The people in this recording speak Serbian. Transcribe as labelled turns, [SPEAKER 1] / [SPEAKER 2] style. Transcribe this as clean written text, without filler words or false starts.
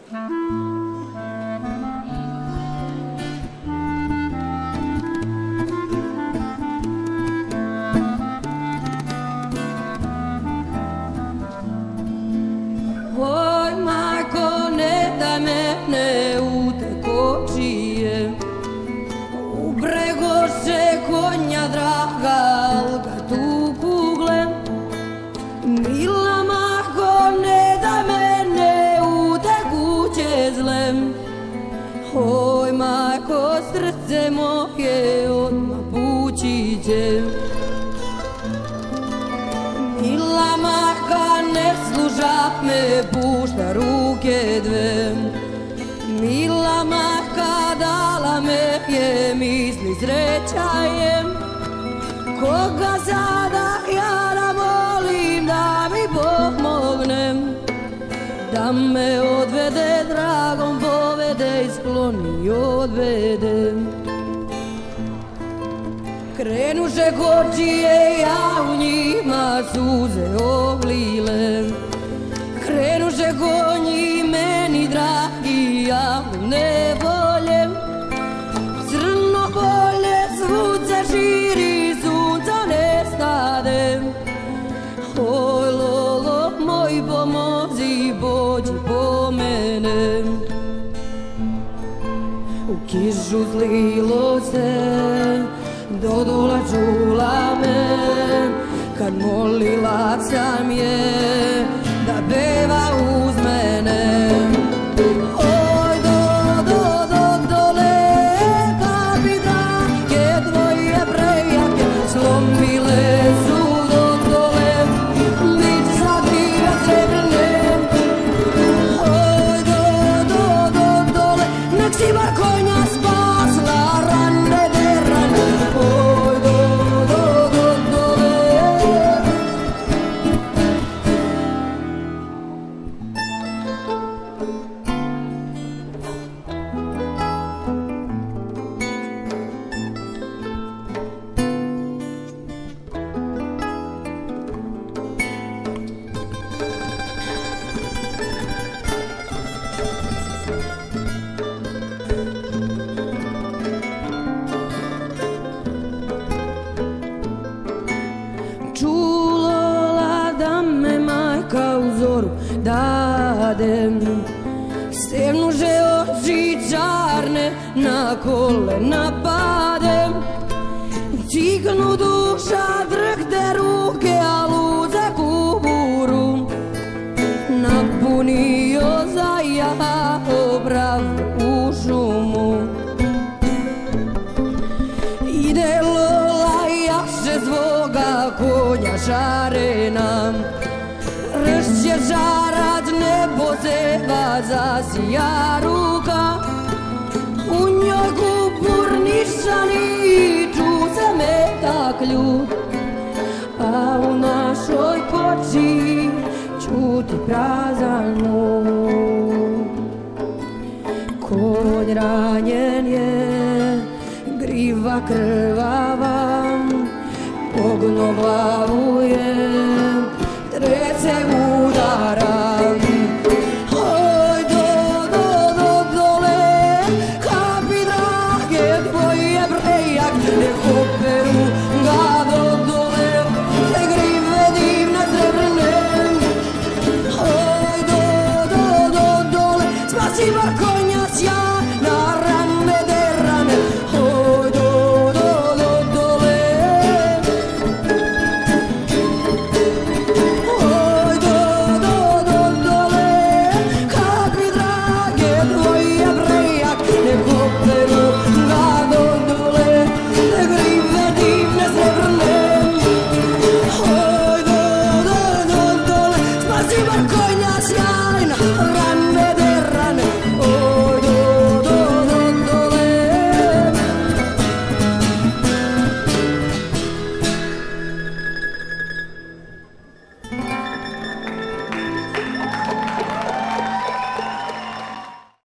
[SPEAKER 1] Oj, majko, ne daj mene u te kočije, u bregoše konja draga, al ga tu kuglem. Mila majko, ne daj mene u te kuće zlem. Oj, majko, srce moje odmah pući će. Mila majka, ne služa me, pušta ruke dve. Mila majka, dala me je, misli sreća je. Koga sada ja da molim da mi pomognem, da me odvede, dragom povede i skloni odvede. Krenuše kočije, ja u njima suze oblile. Krenuše konji meni dragi, ja u nevolje. Crno polje svud se širi, sunca ne stade. Oj, lolo moj, pomozi, pođi po mene. U kišu zlilo se, do dola čula me, kad molila sam je da peva uz mene. Oj, dole, kapi drage tvoje prejake, slomile su dole, bit zakira srebrne. Oj, dole, nek si bar konja spasla, rane de rane. Oj, dole. Čulola da me majka u zoru dadem, stevnuže oči čarne, na kolena padem. Ciknu duša, drhte ruke, a luze kuburu napunio zaja obrav u šumu. Ide Lola, jaše svoga konja šarena, ršće žarac, nebo seva, zasija ruka. U njoj kupur nišani, ču se metak ljud, a u našoj koči čuti prazan muk. Konj ranjen je, griva krvava, pogno glavu je, trece udara. Oj, dole, kapi drage tvoje brejak, nek operu ga dole, te grive divne srebrne. Oj, dole, spasi bar konja.